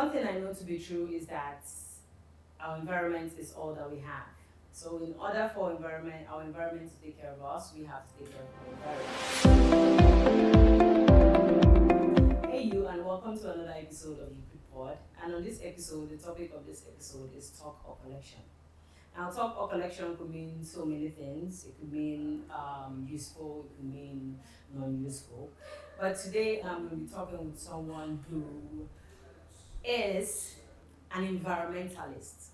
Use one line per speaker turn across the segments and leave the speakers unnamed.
one thing I know to be true is that our environment is all that we have. So in order for our environment to take care of us, we have to take care of our environment. Hey you, and welcome to another episode of YouCouldWithViva. And on this episode, the topic of this episode is talk or collection. Now, talk or collection could mean so many things. It could mean useful, it could mean non-useful. But today I'm going to be talking with someone who is an environmentalist.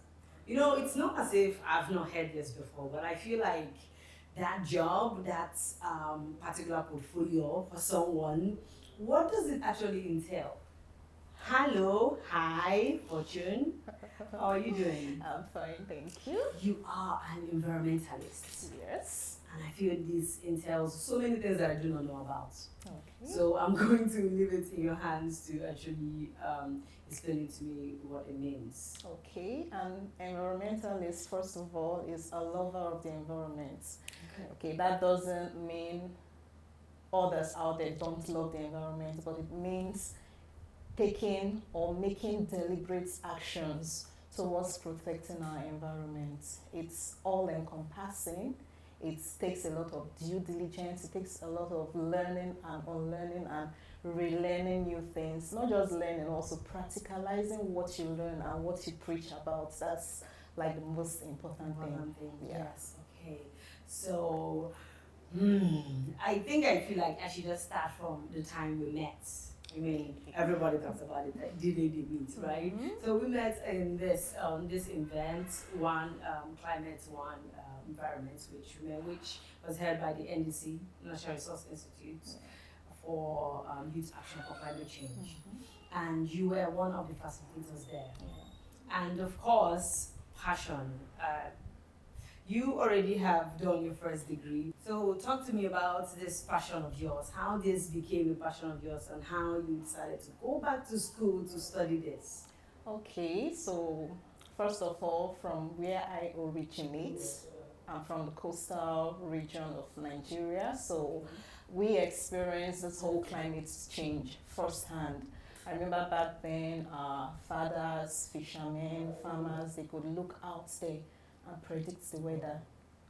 You know, it's not as if I've not heard this before, but I feel like that job, that particular portfolio for someone, what does it actually entail? Hello, hi, Fortune. How are you doing?
I'm fine, thank you.
You are an environmentalist.
Yes.
And I feel this entails so many things that I do not know about.
Okay.
So I'm going to leave it in your hands to actually explain it to me what it means.
Okay, an environmentalist, first of all, is a lover of the environment. Okay, that doesn't mean others out there don't love the environment, but it means taking or making deliberate actions towards protecting our environment. It's all encompassing. It takes a lot of due diligence. It takes a lot of learning and unlearning and relearning new things. Not just learning, also practicalizing what you learn and what you preach about. That's like the most important thing.
Yeah. Yes. Okay. So, I feel like I should just start from the time we met. I mean, everybody talks about it, like did they meet, right? So we met in this event, Climate One Environment, which was held by the NDC, National Resource Institute, for Youth Action for Climate Change. And you were one of the facilitators there. And of course, passion. You already have done your first degree. So talk to me about this passion of yours, how this became a passion of yours and how you decided to go back to school to study this.
Okay, so first of all, from where I originate, I'm from the coastal region of Nigeria. So we experienced this whole climate change firsthand. I remember back then, fathers, fishermen, farmers, they could look out there and predict the weather.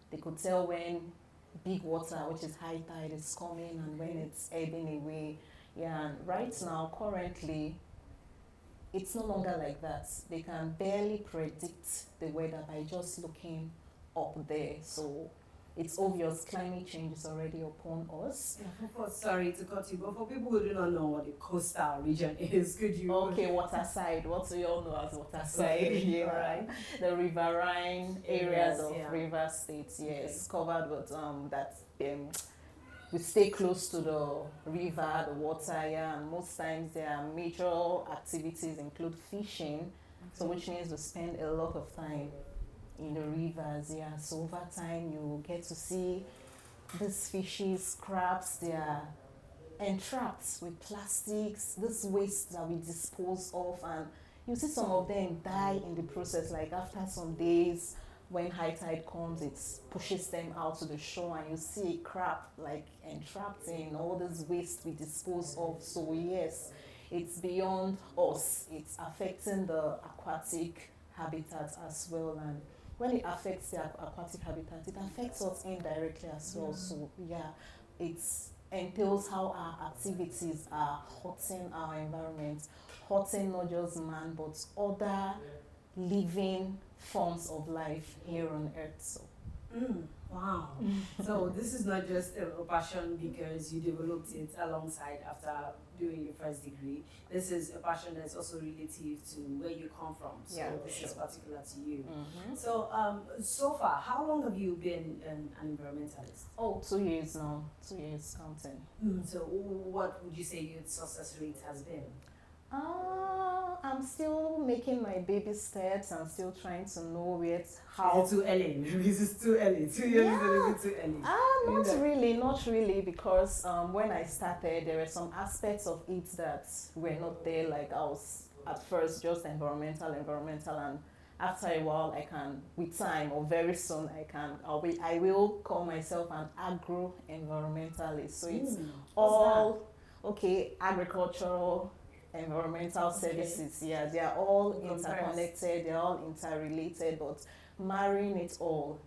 They could tell when big water, which is high tide, is coming and when it's ebbing away. Yeah, and right now, currently, it's no longer like that. They can barely predict the weather by just looking up there. So it's obvious climate change is already upon us.
Sorry to cut you, but for people who do not know what the coastal region is, could you?
Okay, waterside, what we all know as waterside, yeah, right? The riverine areas of river states, yes, covered with that. We stay close to the river, the water, yeah, and most times their major activities include fishing, so which means we spend a lot of time in the rivers, yeah. So over time you get to see these fishes, crabs, they are entrapped with plastics, this waste that we dispose of, and you see some of them die in the process. Like after some days, when high tide comes, it pushes them out to the shore and you see a crab like entrapped in all this waste we dispose of. So yes, it's beyond us. It's affecting the aquatic habitat as well, and when it affects the aquatic habitat, it affects us indirectly as well. So yeah, it entails how our activities are hurting our environment, hurting not just man, but other living forms of life here on Earth. So.
Wow. So this is not just a passion because you developed it alongside after doing your first degree. This is a passion that's also relative to where you come from. So
yeah,
this is particular to you. So so far, how long have you been an environmentalist?
Oh, 2 years now. 2 years counting.
So what would you say your success rate has been?
I'm still making my baby steps. I'm still trying to know how.
Is it too early? This is too early. 2 years is a little bit too early.
Not really, because when I started, there were some aspects of it that were not there. Like I was at first just environmental, and after a while, I can, with time or very soon, I will call myself an agro-environmentalist. So it's all, okay, agricultural environmental services. Yeah, they are all interconnected, they're all interrelated, but marrying it all.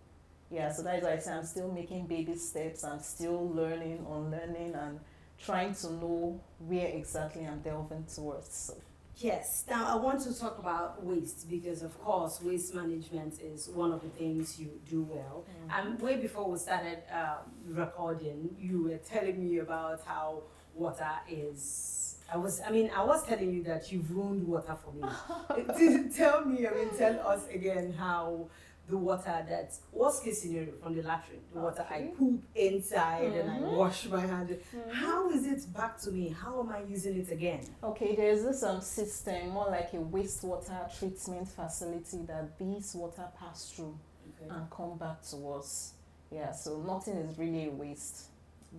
Yeah, so that is why I say I'm still making baby steps. I'm still learning, unlearning, and trying to know where exactly I'm delving towards. So.
Yes. Now I want to talk about waste because, of course, waste management is one of the things you do well. And way before we started recording, you were telling me about how water is. I was telling you that you've ruined water for me. Tell us again how the water that's worst case scenario from the latrine, the water I poop inside and I wash my hand. How is it back to me? How am I using it again?
Okay, there's this system, more like a wastewater treatment facility that these water pass through and come back to us. Yeah, so nothing is really a waste.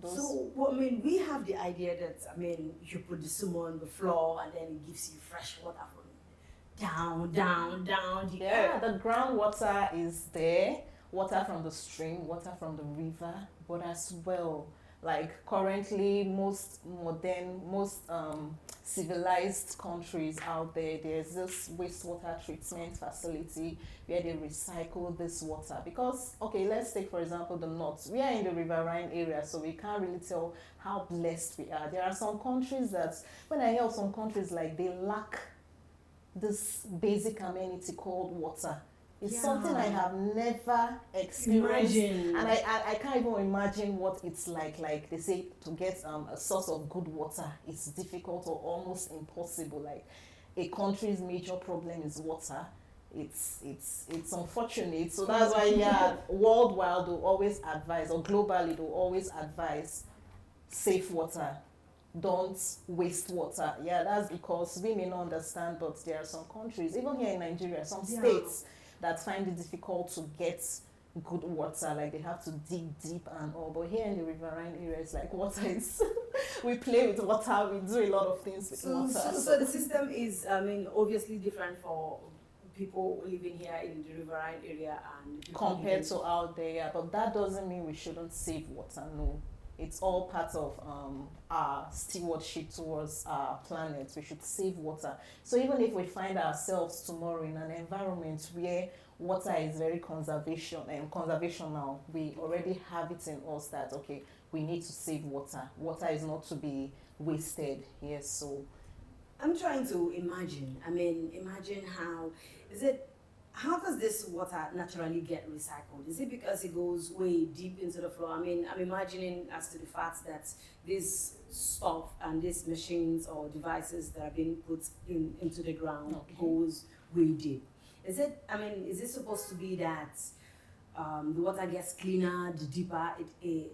So, we have the idea that, you put the sumo on the floor and then it gives you fresh water from down.
Yeah, the groundwater is there, water from the stream, water from the river, but as well, like currently most civilized countries out there, there's this wastewater treatment facility where they recycle this water. Because, okay, let's take for example the north. We are in the riverine area, so we can't really tell how blessed we are. There are some countries that, when I hear of some countries, like they lack this basic amenity called water. It's something I have never experienced. And I can't even imagine what it's like. Like they say, to get a source of good water is difficult or almost impossible. Like a country's major problem is water. It's unfortunate. So that's why worldwide they'll always advise, or globally they'll always advise, save water. Don't waste water. Yeah, that's because we may not understand, but there are some countries, even here in Nigeria, some states that find it difficult to get good water. Like they have to dig deep and all. But here in the riverine areas, like water is, we play with water, we do a lot of things with water.
So the system is, obviously different for people living here in the riverine area and
compared to out there. Yeah, but that doesn't mean we shouldn't save water. No. It's all part of our stewardship towards our planet. We should save water. So even if we find ourselves tomorrow in an environment where water is very conservational, we already have it in us that, okay, we need to save water. Water is not to be wasted. Yes, so.
I'm trying to imagine. Imagine how does this water naturally get recycled? Is it because it goes way deep into the floor? I'm imagining as to the fact that this stuff and these machines or devices that are being put into the ground goes way deep. Is it supposed to be that the water gets cleaner the deeper the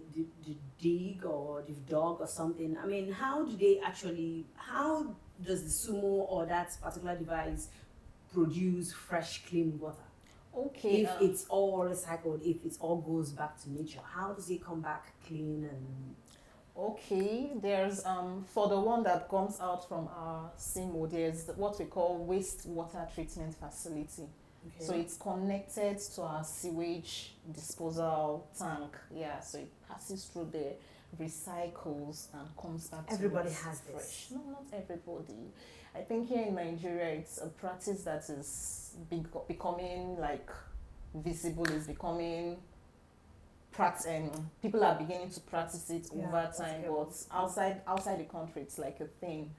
dig or the dug or something? How does the sumo or that particular device produce fresh, clean water?
Okay.
If it's all recycled, if it all goes back to nature, how does it come back clean and?
Okay, there's for the one that comes out from our SIMO, there's what we call wastewater treatment facility. Okay. So it's connected to our sewage disposal tank. Yeah, so it passes through there, recycles and comes back to
everybody
us
has
fresh.
This.
No, not everybody. I think here in Nigeria, it's a practice that is becoming like visible, is becoming people are beginning to practice it over time, but outside the country, it's like a thing.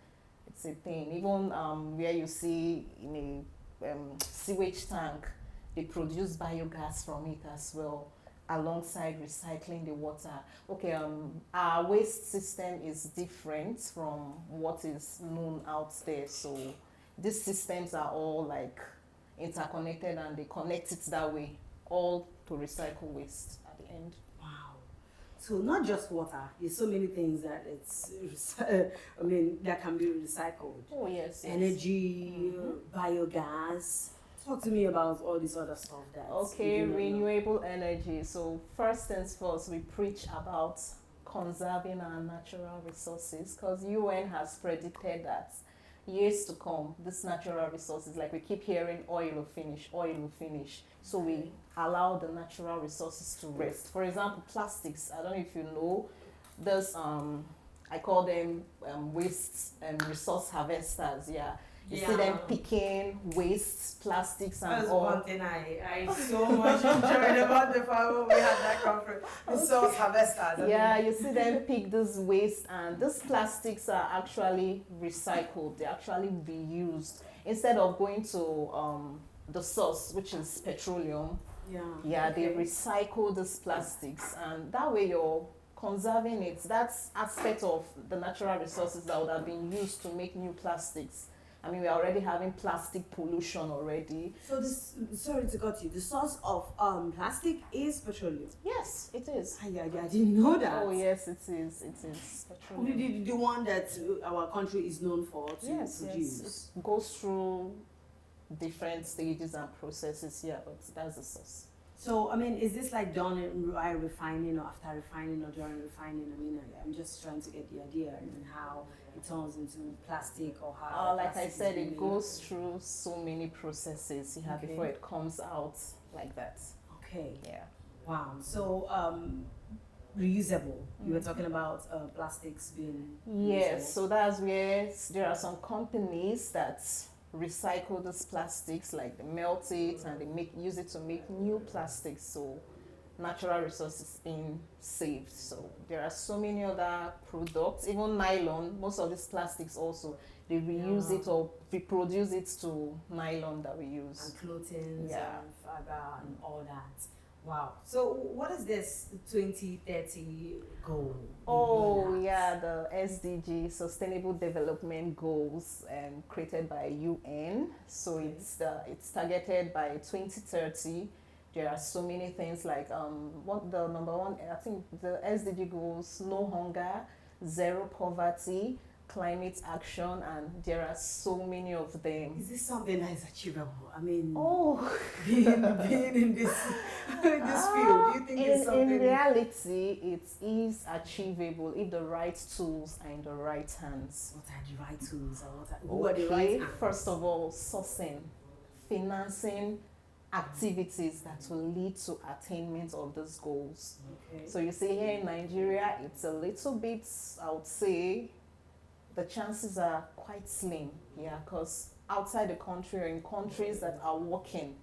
It's a thing. Even where you see in a sewage tank, they produce biogas from it as well, alongside recycling the water. Okay, our waste system is different from what is known out there. So these systems are all like interconnected and they connect it that way, all to recycle waste at the end.
Wow. So not just water, there's so many things that that can be recycled.
Oh yes.
Energy, biogas. Talk to me about all this other stuff that.
Okay, renewable energy. So first things first, we preach about conserving our natural resources, because UN has predicted that years to come, this natural resources, like we keep hearing, oil will finish. So we allow the natural resources to rest. For example, plastics. I don't know if you know, there's I call them waste resource harvesters. Yeah. You see them picking waste, plastics, and
that's
all.
One thing I so much enjoyed about the farm when we had that conference. Resource harvesters.
Yeah, you see them pick this waste, and these plastics are actually recycled. They actually reused instead of going to the source, which is petroleum. Yeah, they recycle these plastics, and that way you're conserving it. That's aspect of the natural resources that would have been used to make new plastics. I mean, we're already having plastic pollution already.
So this, sorry to cut you, the source of plastic is petroleum?
Yes, it is.
I didn't know that.
Oh yes, it is. It is petroleum.
The one that our country is known for to produce.
Yes, it goes through different stages and processes, yeah, but that's the source.
So, I mean, is this like done while refining or after refining or during refining? I mean, I'm just trying to get the idea and how it turns into plastic or how.
Like I said, it goes through so many processes, yeah, before it comes out like that.
Okay.
Yeah.
Wow. So, reusable. You were talking about plastics being.
Yes. So that's where there are some companies that recycle these plastics, like they melt it and they use it to make new plastics, so natural resources being saved. So there are so many other products, even nylon. Most of these plastics also they reuse it or reproduce it to nylon that we use,
and clothing, and fiber and all that. Wow. So what is this 2030 goal?
Oh yeah, the SDG, Sustainable Development Goals, created by UN. So it's targeted by 2030. There are so many things like what the number one, I think the SDG goals: no hunger, zero poverty, climate action, and there are so many of them.
Is this something that is achievable? I mean, being in this field, do you think it's something?
In reality, it is achievable if the right tools are in the right hands.
What are the right tools? Who are the right hands?
First of all, sourcing, financing activities that will lead to attainment of these goals.
Okay.
So you see here in Nigeria, it's a little bit, I would say, the chances are quite slim, because outside the country or in countries that are working,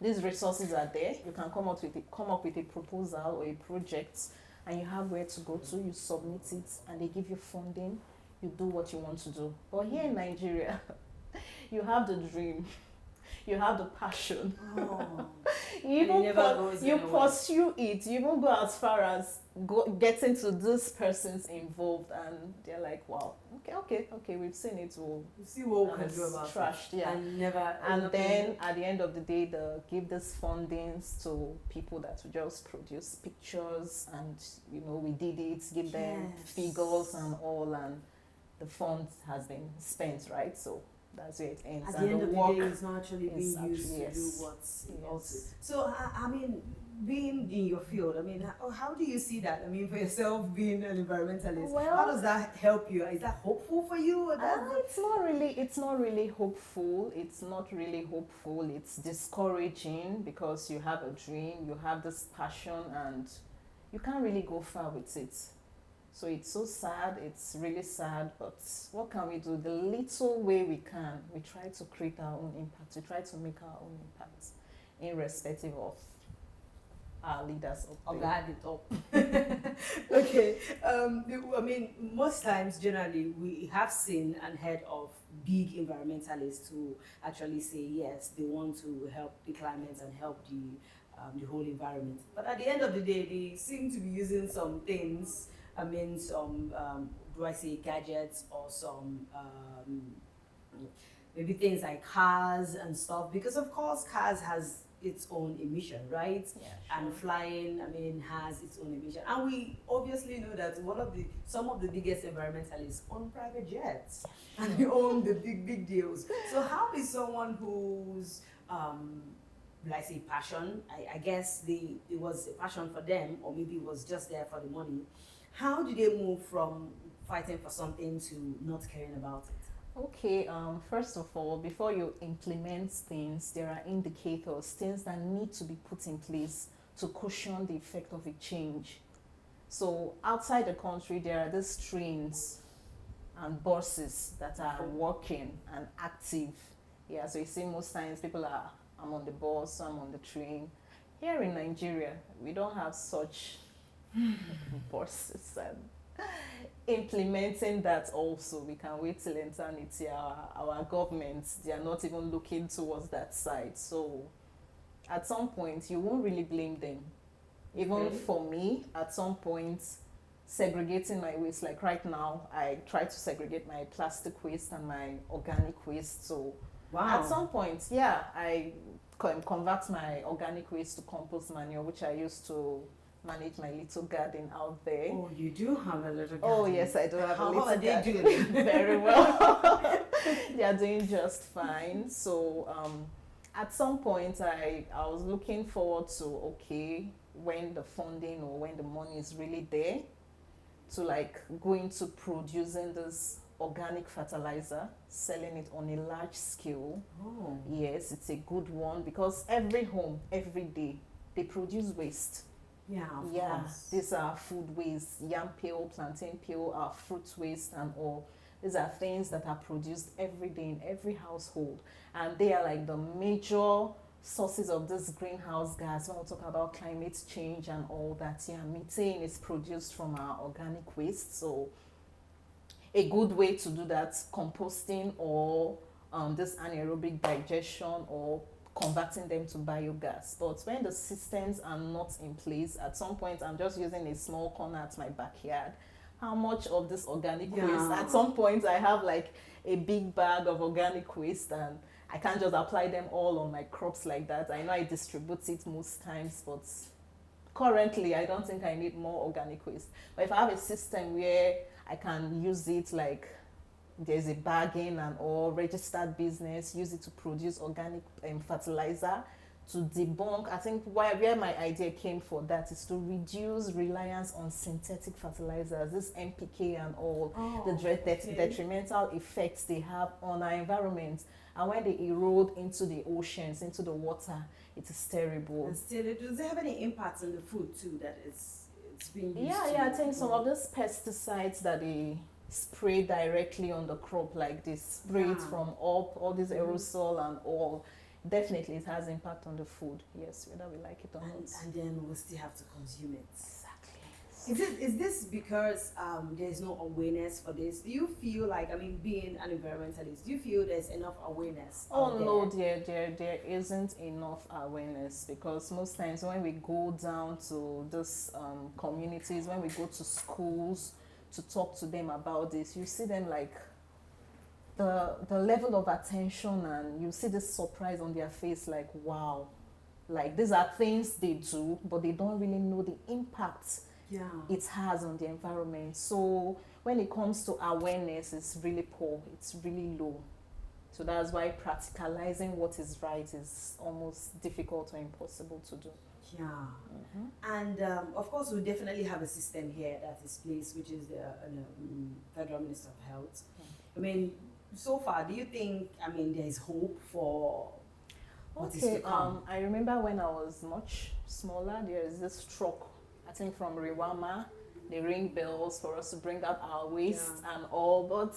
these resources are there. You can come up with a proposal or a project, and you have where to go to. You submit it, and they give you funding. You do what you want to do. But here in Nigeria, you have the dream, you have the passion. You pursue it. You even go as far as getting to this person's involved, and they're like, wow, okay, we've seen it. We'll
see what we can do about
trashed,
it.
And then at the end of the day, they'll give this fundings to people that will just produce pictures, and we did it, give them figures and all, and the fund has been spent, right? So that's where it ends.
At the end of the day, it's not actually being used to do what's also. So, I mean, being in your field, I mean, how do you see that? I mean, for yourself, being an environmentalist, how does that help you? Is that hopeful for you? Or
it's not really hopeful. It's not really hopeful. It's discouraging, because you have a dream, you have this passion, and you can't really go far with it. So it's so sad, it's really sad, but what can we do? The little way we can, we try to create our own impact, we try to make our own impact, irrespective of our leaders up there.
Okay, I mean, most times, generally, we have seen and heard of big environmentalists who actually say, yes, they want to help the climate and help the whole environment. But at the end of the day, they seem to be using some things, I mean, some, do I say gadgets, or some, maybe things like cars and stuff, because of course cars has its own emission, right?
Yeah, sure.
And flying, I mean, has its own emission. And we obviously know that some of the biggest environmentalists own private jets, and they own the big deals. So how is someone whose, let's say, passion, I guess it was a passion for them, or maybe it was just there for the money, how do they move from fighting for something to not caring about it?
Okay, first of all, before you implement things, there are indicators, things that need to be put in place to cushion the effect of a change. So outside the country, there are these trains and buses that are working and active. Yeah, so you see most times people are, I'm on the bus, I'm on the train. Here in Nigeria, we don't have such buses, and implementing that also, we can wait till eternity. Our governments, they are not even looking towards that side. So at some point, you won't really blame them. Even for me, at some point, segregating my waste, like right now, I try to segregate my plastic waste and my organic waste. So at some point, yeah, I convert my organic waste to compost manure, which I use to manage my little garden out there.
Oh, you do have a little garden.
Oh, yes, I do have a little garden.
How are they doing?
Very well. They are doing just fine. So at some point, I was looking forward to, okay, when the funding or when the money is really there, to like go into producing this organic fertilizer, selling it on a large scale.
Oh.
Yes, it's a good one, because every home, every day, they produce waste.
Yeah, of course.
These are food waste, yam peel, plantain peel, our fruit waste and all. These are things that are produced every day in every household, and they are like the major sources of this greenhouse gas when we talk about climate change and all that. Yeah, methane is produced from our organic waste. So a good way to do that, composting or this anaerobic digestion or converting them to biogas. But when the systems are not in place, at some point I'm just using a small corner at my backyard. How much of this organic waste? At some point I have like a big bag of organic waste, and I can't just apply them all on my crops like that. I know I distribute it most times, but currently I don't think I need more organic waste. But if I have a system where I can use it, like there's a bargain and all, registered business, use it to produce organic fertilizer, to debunk, I think where my idea came for that is to reduce reliance on synthetic fertilizers, this NPK and all, detrimental effects they have on our environment. And when they erode into the oceans, into the water, it is terrible.
And still, does it have any impact on the food too that it's being used to?
Yeah, I think some of those pesticides that they spray directly on the crop, like they spray it from up, all this aerosol and all, definitely it has impact on the food, yes, whether we like it or not.
And then we'll still have to consume it.
Exactly.
Is this because there's no awareness for this? Do you feel like, I mean, being an environmentalist, do you feel there's enough awareness?
Oh no, there isn't enough awareness, because most times when we go down to these communities, when we go to schools to talk to them about this, you see them like the level of attention, and you see this surprise on their face, like wow, like these are things they do, but they don't really know the impact it has on the environment. So when it comes to awareness, it's really poor, it's really low. So that's why practicalizing what is right is almost difficult or impossible to do.
Yeah. And of course, we definitely have a system here that is placed, which is the Federal Minister of Health. I mean, so far, do you think, I mean, there is hope for what is to come?
I remember when I was much smaller, there is this truck, I think from Riwama. They ring bells for us to bring out our waste and all, but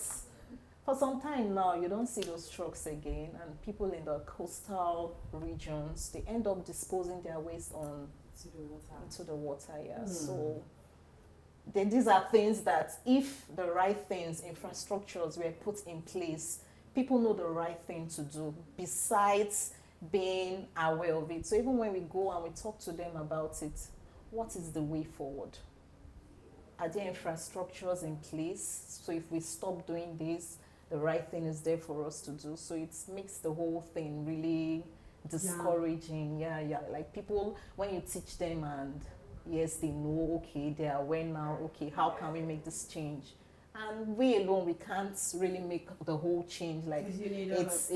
for some time now, you don't see those trucks again, and people in the coastal regions, they end up disposing their waste into the water. So these are things that, if the right things, infrastructures were put in place, people know the right thing to do, besides being aware of it. So even when we go and we talk to them about it, what is the way forward? Are there infrastructures in place? So if we stop doing this, the right thing is there for us to do. So it makes the whole thing really discouraging. Like people, when you teach them and yes, they know, okay, they are aware now, okay, how can we make this change? And we alone, we can't really make the whole change. Like it's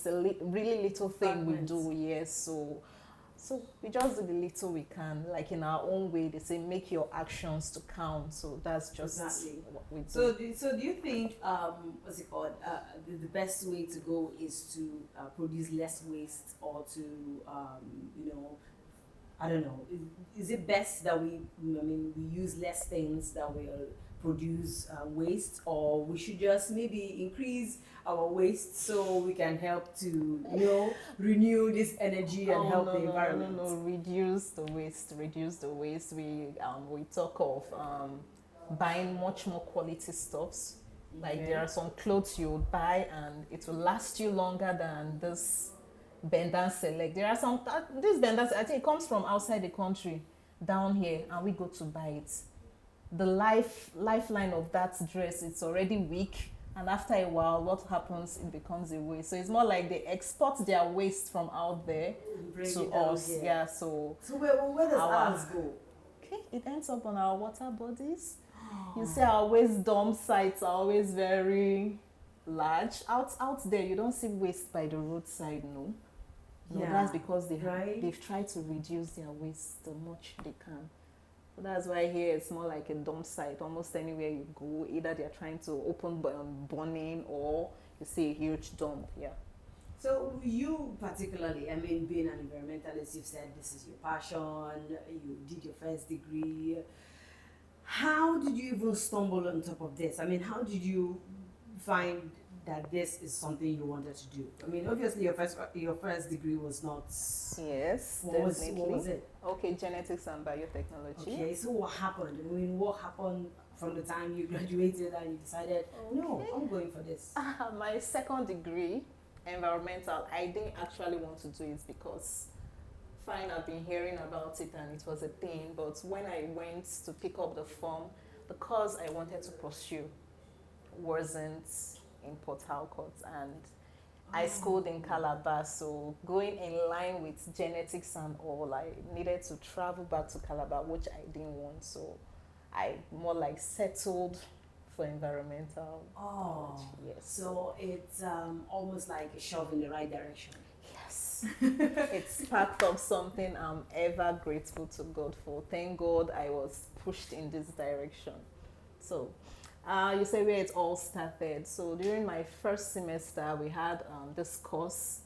a really little thing we do, yes. So we just do the little we can, like in our own way. They say make your actions to count. So that's just what we do.
So do you think what's it called? The best way to go is to produce less waste, or to I don't know, is it best that we use less things that will produce waste, or we should just maybe increase our waste so we can help to, renew this energy and help the environment?
No, reduce the waste, we talk of buying much more quality stuffs. Like there are some clothes you would buy and it will last you longer than this Bendan Select. There are some, this Bendan, I think it comes from outside the country down here and we go to buy it. The lifeline of that dress, it's already weak, and after a while what happens, it becomes a waste. So it's more like they export their waste from out there to us. Yeah, so
where does ours go?
Okay, it ends up on our water bodies. You see, our waste dump sites are always very large. Out there, you don't see waste by the roadside, no. That's because they've tried to reduce their waste the much they can. So that's why here it's more like a dump site. Almost anywhere you go, either they're trying to open burning or you see a huge dump. Yeah.
So you particularly, being an environmentalist, you've said this is your passion, you did your first degree. How did you even stumble on top of this? How did you find that this is something you wanted to do? Obviously your first degree was not...
Yes,
what was it?
Okay, genetics and biotechnology.
Okay, so what happened? What happened from the time you graduated and you decided, no, I'm going for this?
My second degree, environmental, I didn't actually want to do it because fine, I've been hearing about it and it was a thing, but when I went to pick up the form, the course I wanted to pursue wasn't in Port Harcourt, and I schooled in Calabar, so going in line with genetics and all, I needed to travel back to Calabar, which I didn't want, so I more like settled for environmental.
Yes. So it's almost like a shove in the right direction.
Yes. It's part of something I'm ever grateful to God for. Thank God I was pushed in this direction. So you say where it all started. So during my first semester, we had this course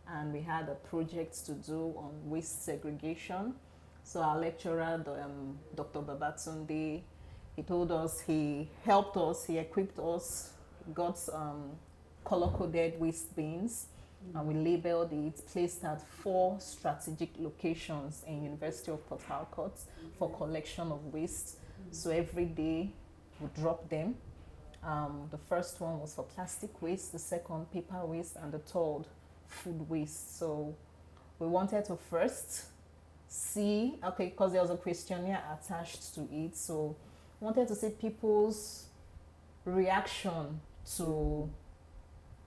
and we had a project to do on waste segregation. So our lecturer, Dr. Babatunde, he told us, he helped us, he equipped us, got color-coded waste bins, and we labeled it, placed at 4 strategic locations in University of Port Harcourt for collection of waste. So every day we drop them. The first one was for plastic waste, the second paper waste, and the third food waste. So we wanted to first see, okay, because there was a questionnaire attached to it, so we wanted to see people's reaction to,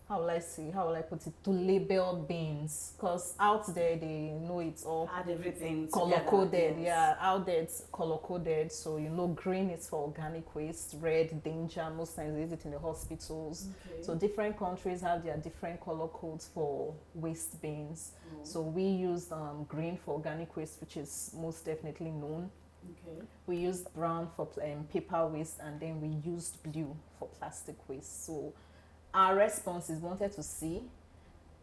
how will I put it, to label bins, because out there they know it's all
add everything
color coded.
Yes.
Yeah, out there it's color coded. So green is for organic waste, red danger. Most times they use it in the hospitals. Okay. So different countries have their different color codes for waste bins. So we used green for organic waste, which is most definitely known. Okay. We used brown for paper waste, and then we used blue for plastic waste. So our responses wanted to see.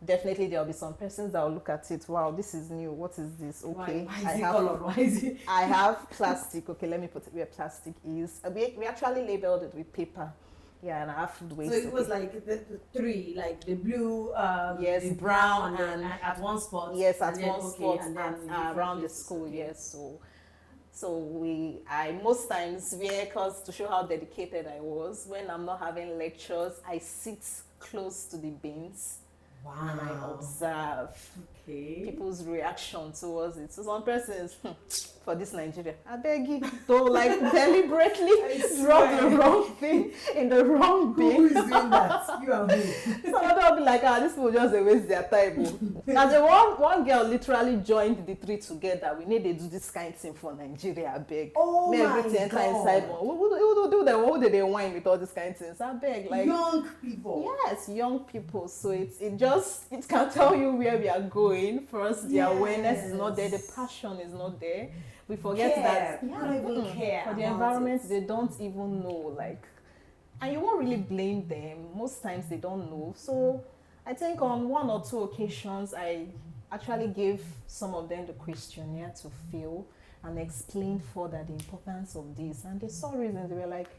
Definitely there will be some persons that will look at it, wow, this is new, what is this? Okay, I have plastic. Okay, let me put it where plastic is. We actually labeled it with paper. Yeah, and I have food waste.
So it was like the 3, like the blue,
yes,
the
brown,
and at one spot.
Yes, at one spot, and around the school, yes. So I most times because to show how dedicated I was, when I'm not having lectures, I sit close to the bins. Wow. And I observe people's reaction towards it. So some persons, for this Nigeria, I beg you, don't deliberately drop the wrong thing in the wrong bin.
Who is doing that? You and me.
Some of them will be like, this people just waste their time. And one girl literally joined the 3 together. We need to do this kind of thing for Nigeria, I beg.
Oh my God.
Inside one. Who do them? Who do they whine with all these kind of things? I beg.
Young people.
Yes, young people. So it can tell you where we are going. First, the awareness is not there, the passion is not there. We forget that.
They don't even care.
For the environment, they don't even know. And you won't really blame them. Most times they don't know. So I think on 1 or 2 occasions, I actually gave some of them the questionnaire to fill and explained further the importance of this. And they saw reasons. They were like,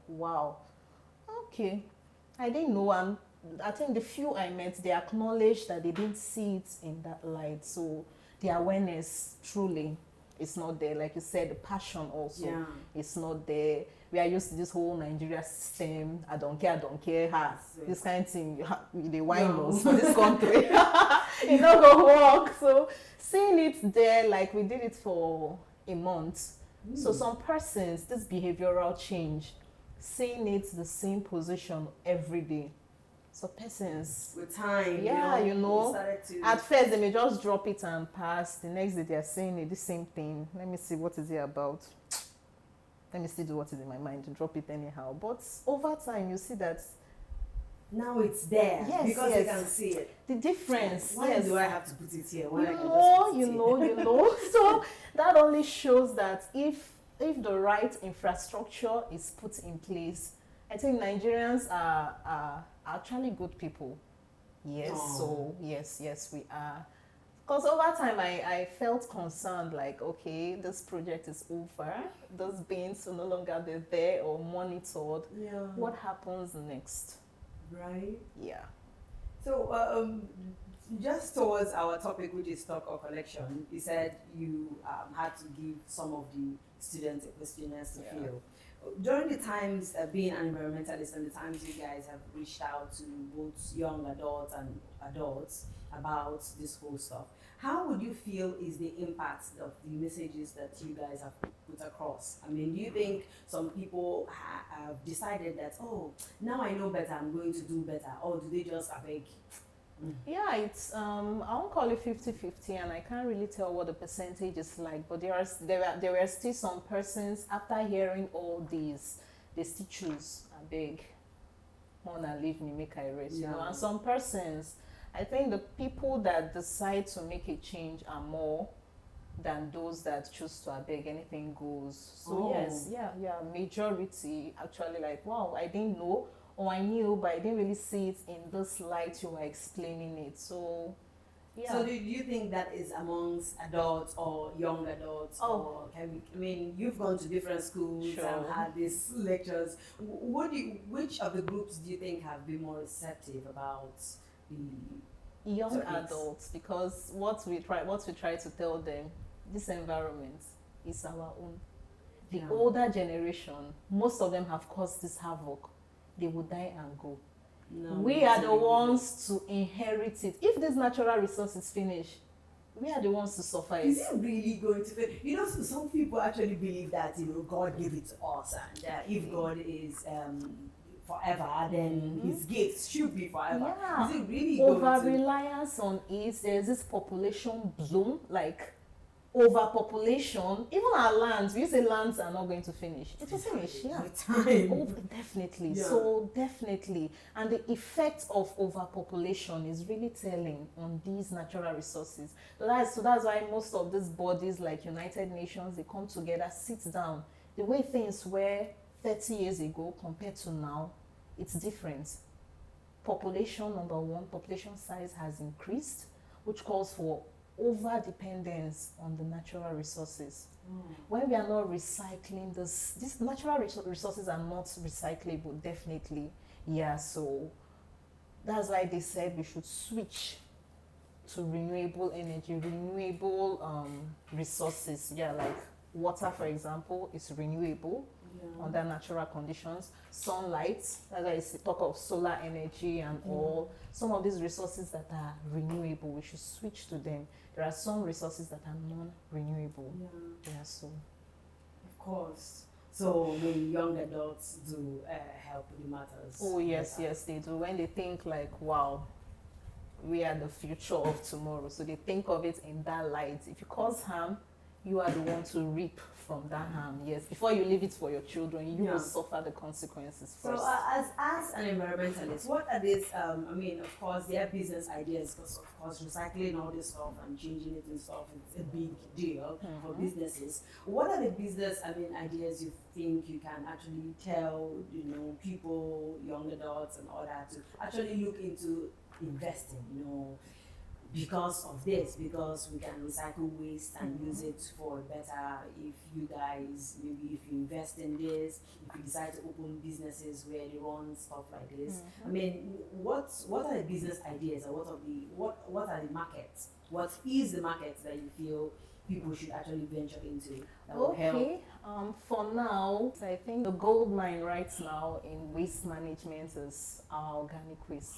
wow, okay. I didn't know. And I think the few I met, they acknowledged that they didn't see it in that light. So the awareness truly is not there. Like you said, the passion also is not there. We are used to this whole Nigeria system. I don't care, this kind of thing. They whine us for this country. It not gonna work. So seeing it there, like we did it for a month. So some persons, this behavioral change, seeing it the same position every day. So persons
with time,
at first they may just drop it and pass. The next day they are saying it the same thing. Let me see, what is it about? Let me still do what is in my mind to drop it anyhow. But over time you see that
now it's there.
Yes,
because you can see it.
The difference.
Why do I have to put it here?
You know. So that only shows that if the right infrastructure is put in place, I think Nigerians are actually good people. Yes, so yes, we are. Because over time I felt concerned, like, okay, this project is over. Those beings are no longer there or monitored.
Yeah.
What happens next?
Right?
Yeah.
So just towards our topic, which is stock or collection, you said you had to give some of the students a questionnaire to fill. During the times being an environmentalist and the times you guys have reached out to both young adults and adults about this whole stuff, how would you feel is the impact of the messages that you guys have put across? I mean, do you think some people have decided that, oh, now I know better, I'm going to do better, or do they just beg?
Yeah, it's I won't call it 50-50, and I can't really tell what the percentage is like, but there were still some persons, after hearing all these, they still choose a beg, wanna leave me, make I rest, you know. And some persons, I think the people that decide to make a change are more than those that choose to beg, anything goes. So yes, majority actually like, wow, I didn't know, or I knew, but I didn't really see it in this light you were explaining it. So, yeah.
So do you think that is amongst adults or young adults? Or I mean, you've gone to different schools and had these lectures. Which of the groups do you think have been more receptive about the
young adults? Because what we try to tell them, this environment is our own. The older generation, most of them have caused this havoc. They will die and go. No, we are the ones to inherit it. If this natural resources finish, we are the ones to suffer it.
Is it really going to finish? You know, some people actually believe that, you know, God gave it to us, and if God is forever, then his gifts should be forever.
Yeah.
Is it really
over-reliance on it? There's this population bloom, like overpopulation. Even our lands, we say lands are not going to finish. It will finish, definitely. So definitely. And the effect of overpopulation is really telling on these natural resources. So that's why most of these bodies like United Nations, they come together, sit down. The way things were 30 years ago compared to now, it's different. Population, number one, population size has increased, which calls for over-dependence on the natural resources. When we are not recycling these natural resources are not recyclable, definitely. Yeah, so that's why they said we should switch to renewable energy, renewable resources. Yeah, like water, for example, is renewable under natural conditions. Sunlight, as I talk of solar energy and all, some of these resources that are renewable, we should switch to them. There are some resources that are non-renewable. So
of course. So when young adults do help with the matters.
Oh yes, they do. When they think like, wow, we are the future of tomorrow. So they think of it in that light. If you cause harm, you are the one to reap from that harm. Yes, before you leave it for your children, you will suffer the consequences first.
So as an environmentalist, what are these, I mean, of course, their business ideas, because of course recycling all this stuff and changing it and stuff, it's a big deal for businesses. What are the business, ideas you think you can actually tell, people, young adults and all that, to actually look into investing, because of this, because we can recycle waste and use it for better. If you guys, maybe if you invest in this, if you decide to open businesses where they run stuff like this, I mean, what are the business ideas, or what are the markets? What is the market that you feel people should actually venture into that will help?
For now, I think the gold mine right now in waste management is our organic waste.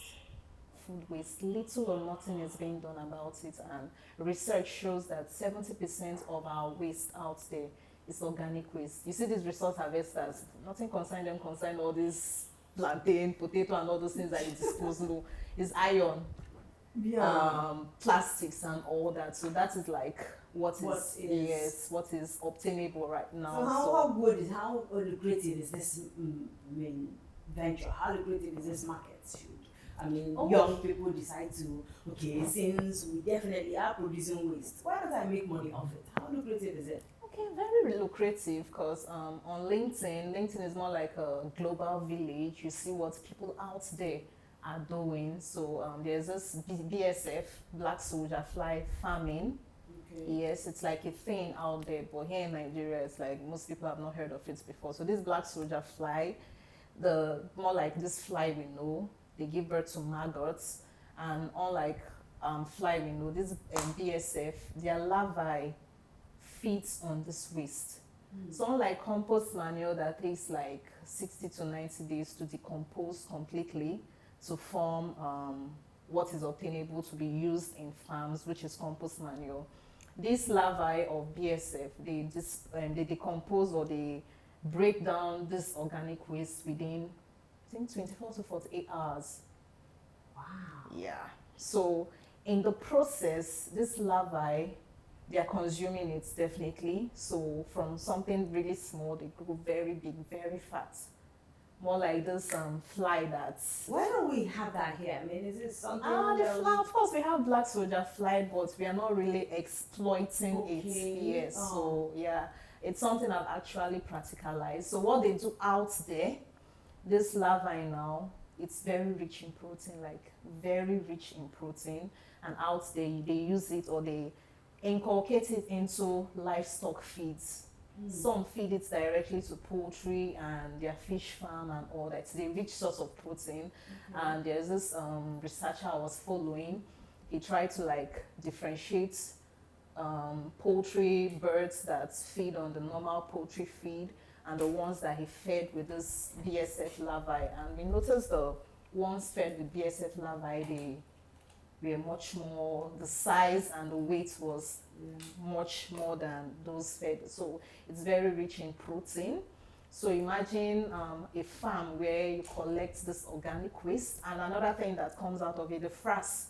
Food waste, little or nothing is being done about it, and research shows that 70% of our waste out there is organic waste. You see these resource harvesters, nothing concern them, concern all this plantain, potato and all those things that you dispose. No, it's iron, plastics and all that. So that is like what is obtainable right now.
So how lucrative is this venture? How lucrative is this market? I mean, young people decide to, since we definitely are producing waste, why don't I make money off it? How lucrative is it?
Okay, very lucrative, because on LinkedIn is more like a global village. You see what people out there are doing. So there's this BSF, Black Soldier Fly farming. Yes, it's like a thing out there, but here in Nigeria, it's like most people have not heard of it before. So this Black Soldier Fly, more like this fly we know, they give birth to maggots, and unlike fly we know, this BSF, their larvae feeds on this waste. So unlike compost manure that takes like 60 to 90 days to decompose completely to form what is obtainable to be used in farms, which is compost manure, these larvae of BSF, they decompose, or they break down this organic waste within, I think, 24 to 48 hours.
Wow.
Yeah. So in the process, this larvae, they are consuming it definitely. So from something really small, they grow very big, very fat. More like this fly that's...
Why don't we have that here? I mean, is it something...
the fly, of course we have Black Soldier Fly, but we are not really exploiting it. Yes. So yeah, it's something I've actually practicalized. So what they do out there, this larvae now, it's very rich in protein, like very rich in protein. And out there, they use it, or they inculcate it into livestock feeds. Some feed it directly to poultry and their fish farm and all that. It's a rich source of protein. And there's this researcher I was following. He tried to like differentiate poultry birds that feed on the normal poultry feed and the ones that he fed with this BSF larvae. And we noticed the ones fed with BSF larvae, they were much more, the size and the weight was much more than those fed. So it's very rich in protein. So imagine a farm where you collect this organic waste, and another thing that comes out of it, the frass,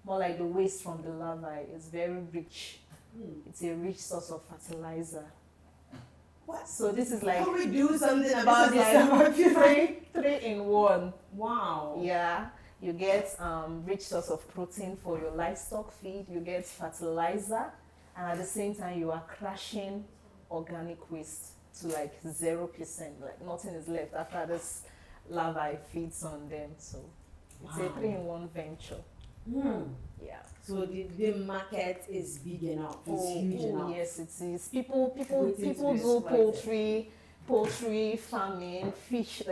more like the waste from the larvae, is very rich. It's a rich source of fertilizer.
What?
So this is like...
Can we do something about this?
Like three in one.
Wow.
Yeah. You get rich source of protein for your livestock feed, you get fertilizer, and at the same time you are crashing organic waste to like 0%, like nothing is left after this larvae feeds on them. So it's a 3-in-1 venture. Yeah.
So the market is big enough, it's huge enough.
Yes, it is. People do poultry farming, fish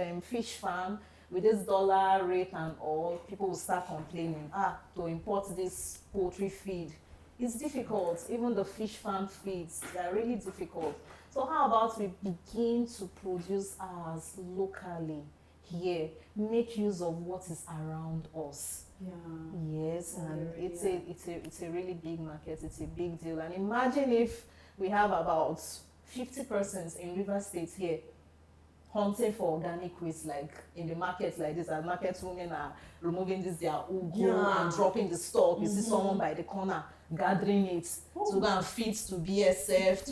farm. With this dollar rate and all, people will start complaining, to import this poultry feed, it's difficult. Even the fish farm feeds, they're really difficult. So how about we begin to produce ours locally here, make use of what is around us.
Yeah.
Yes, and it's a really big market, it's a big deal. And imagine if we have about 50 persons in River State here hunting for organic waste, like in the markets like this, and market women are removing this their ugu and dropping the stock. You see someone by the corner gathering it to go and feed to BSF,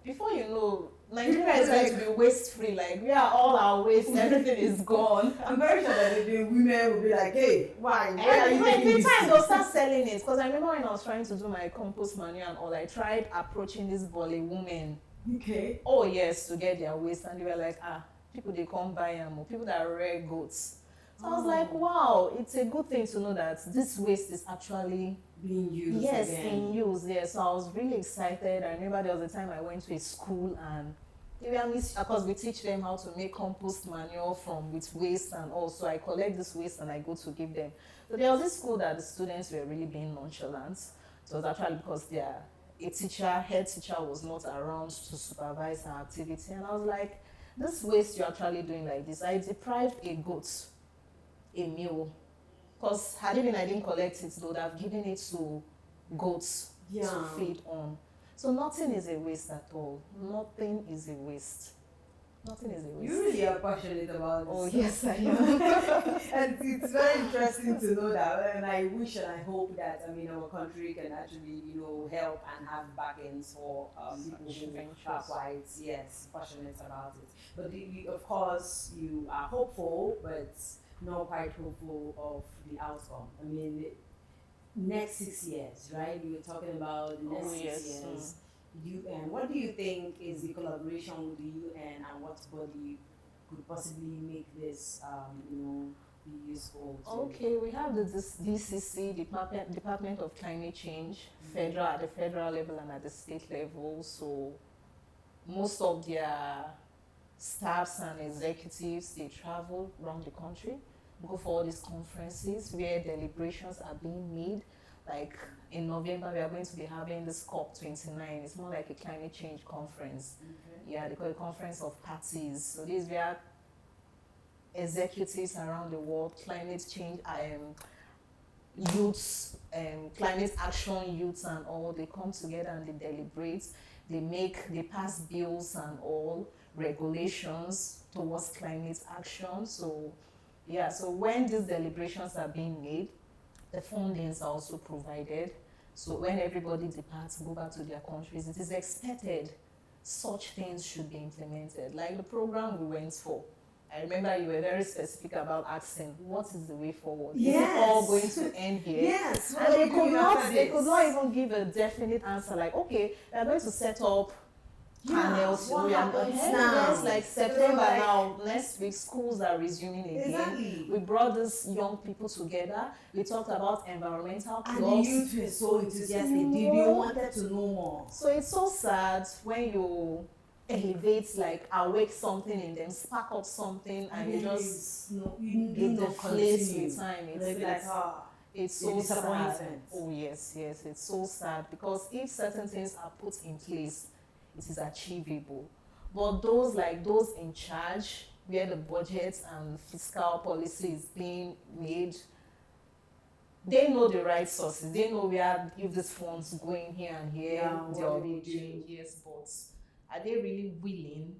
before you know, Nigeria is going to be waste free. Like, we are all our waste, everything is gone.
I'm very sure that the women will be like, hey, why?
Every time they'll start selling it. Because I remember when I was trying to do my compost manure and all, I tried approaching this Bole women.
Okay.
To get their waste, and they were like, people they come buy them, people that rear goats. So I was like, wow, it's a good thing to know that this waste is actually
being used.
Yes,
again.
in use, yes. So I was really excited. I remember there was a time I went to a school and they were because we teach them how to make compost manure from with waste, and also I collect this waste and I go to give them. So there was this school that the students were really being nonchalant. So it was actually because head teacher was not around to supervise our activity, and I was like, this waste you're actually doing like this. I deprived a goat a meal, because had it been I didn't collect it, they would have given it to goats to feed on. So nothing is a waste at all. Nothing is a waste. Nothing is a waste.
You really are passionate about this.
Oh yes, I am.
And it's very interesting to know that, and I wish and I hope that our country can actually help and have backends for people who are quite passionate about it. But of course you are hopeful, but not quite hopeful of the outcome. Next 6 years, right? We were talking about the next 6 years. UN. What do you think is the collaboration with the UN, and what body could possibly make this, be useful?
Okay, we have the DCC, Department of Climate Change, at the federal level and at the state level. So most of their staffs and executives, they travel around the country, go for all these conferences where deliberations are being made. Like in November, we are going to be having this COP29. It's more like a climate change conference. Okay. Yeah, they call it Conference of Parties. So these were executives around the world, climate change, youths, climate action youths and all. They come together and they deliberate. They pass bills and all, regulations towards climate action. So when these deliberations are being made, the fundings are also provided. So when everybody departs, go back to their countries, it is expected such things should be implemented. Like the program we went for, I remember you were very specific about asking, what is the way forward?
Yes.
Is it all going to end here?
Yes.
And they could not even give a definite answer, like, okay, we are going to set up panels. It's like September now. Next week, schools are resuming again.
Exactly.
We brought these young people together. We talked about environmental clubs.
And the youth were so enthusiastic. They wanted to know more.
So it's so sad when you elevate, like awake something in them, spark up something, and you just it deflates with time. It's so sad. Oh yes, it's so sad, because if certain things are put in place, it is achievable. But those in charge, where the budget and fiscal policy is being made, they know the right sources. They know where, if this fund's going here and here, they'll be doing. Yes, but are they really willing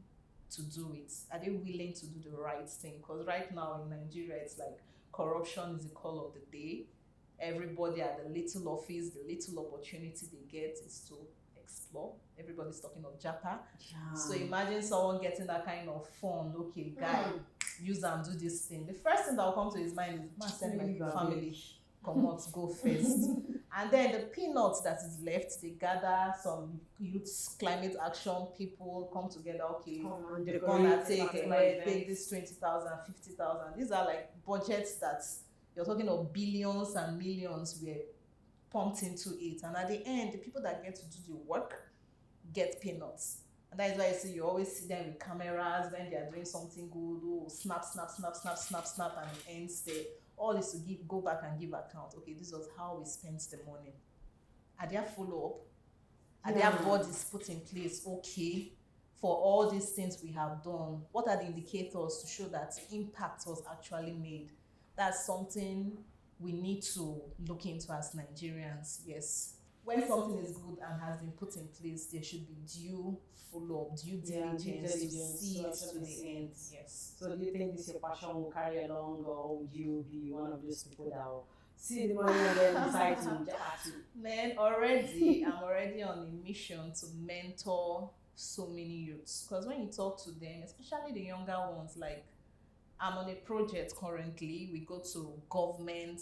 to do it? Are they willing to do the right thing? Because right now in Nigeria, it's like corruption is the call of the day. Everybody at the little office, the little opportunity they get is to explore. Everybody's talking of Japa. So imagine someone getting that kind of fund. Okay, guy, use and do this thing. The first thing that will come to his mind is, man, send my family, come on, go first. And then the peanuts that is left, they gather some youth climate action people, come together. Okay, they're gonna take this 20,000, 50,000. These are like budgets that you're talking of billions and millions were pumped into it, and at the end, the people that get to do the work get peanuts. And that is why you always see them with cameras when they are doing something good. Oh, snap, and it ends there. All is to go back and give account. Okay, this was how we spent the money. Are there follow-up? Are there bodies put in place? Okay, for all these things we have done, what are the indicators to show that impact was actually made? That's something we need to look into as Nigerians. Yes, when something is good and has been put in place, there should be due follow-up, due diligence to see it to the end. Yes.
So do you think this your passion will carry along, or would you be one of those people that will see the money and then decide to
Man, I'm already on a mission to mentor so many youths. Because when you talk to them, especially the younger ones, like I'm on a project currently. We go to government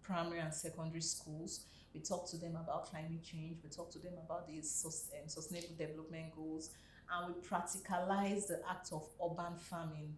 primary and secondary schools. We talk to them about climate change. We talk to them about the sustainable development goals. And we practicalize the act of urban farming.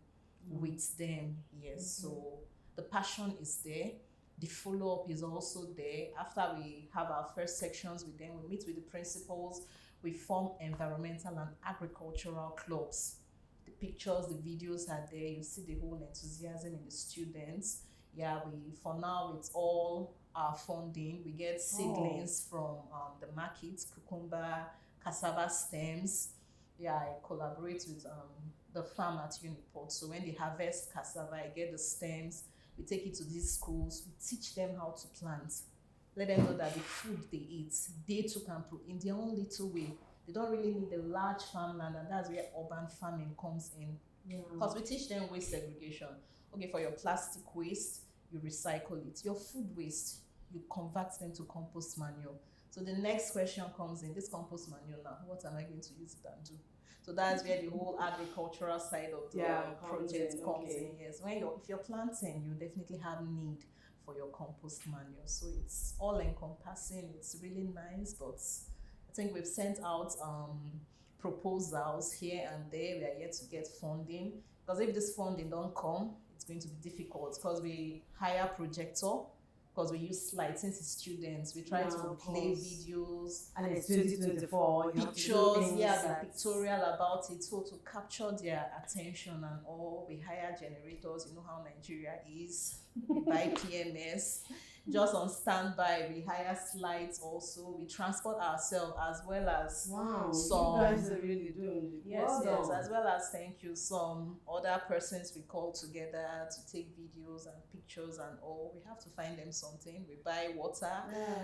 with them. Yes, so the passion is there. The follow-up is also there. After we have our first sections with them, we meet with the principals, we form environmental and agricultural clubs. The pictures, the videos are there. You see the whole enthusiasm in the students. Yeah, for now it's all our funding. We get seedlings from the market, cucumber, cassava stems. Yeah, I collaborate with the farm at Uniport. So when they harvest cassava, I get the stems. We take it to these schools. We teach them how to plant. Let them know that the food they eat, they too can put in their own little way. They don't really need a large farmland, and that's where urban farming comes in. Because we teach them waste segregation. Okay, for your plastic waste, you recycle it. Your food waste, you convert them to compost manure. So the next question comes in, this compost manure now, what am I going to use it and do? So that's where the whole agricultural side of the project comes in. Yes, if you're planting, you definitely have need for your compost manure. So it's all encompassing. It's really nice, but I think we've sent out proposals here and there. We are yet to get funding, because if this funding don't come, it's going to be difficult, because we hire projector, because we use slides. Since it's students, we try to play videos
and it's 2024
pictures, the pictorial about it, so to capture their attention and all. We hire generators. You know how Nigeria is. We buy PMS just on standby. We hire slides also. We transport ourselves, as well as
some. You guys are really doing it.
Yes, as well as, thank you, some other persons we call together to take videos and pictures and all. We have to find them something. We buy water,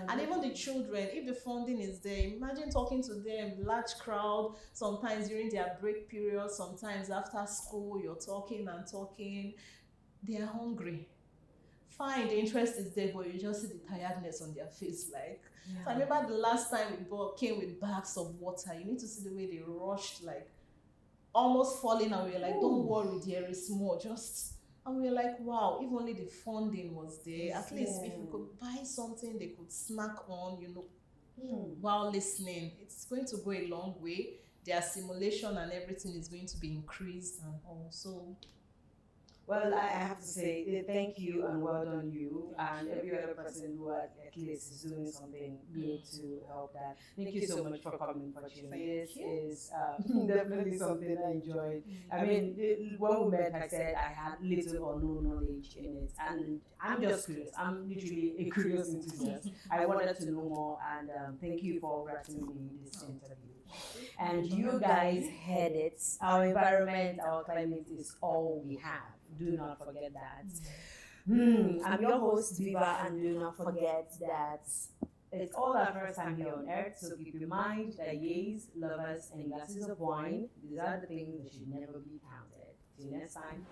and even the children, if the funding is there, imagine talking to them, large crowd, sometimes during their break period, sometimes after school, you're talking and talking. They are hungry. Fine, the interest is there, but you just see the tiredness on their face. So I remember the last time we came with bags of water. You need to see the way they rushed, like almost falling, and we were like, don't worry, there is more. And we were like, wow, if only the funding was there. At least if we could buy something they could snack on, while listening, it's going to go a long way. Their simulation and everything is going to be increased and also.
Well, I have to say thank you and well done you and every other person who at least is doing something good to help that. Thank you so much for coming, Fortune. This is definitely something I enjoyed. I mean, when we met, I said I had little or no knowledge in it, and I'm just curious. I'm literally a curious enthusiast. I wanted to know more, and thank you for granting me this interview. And you guys heard it. Our environment, our climate is all we have. Do not forget that. I'm your host, Viva, and do not forget that it's all our first time here on Earth, so keep in mind that yays, lovers, and glasses of wine, these are the things that should never be counted. See you next time.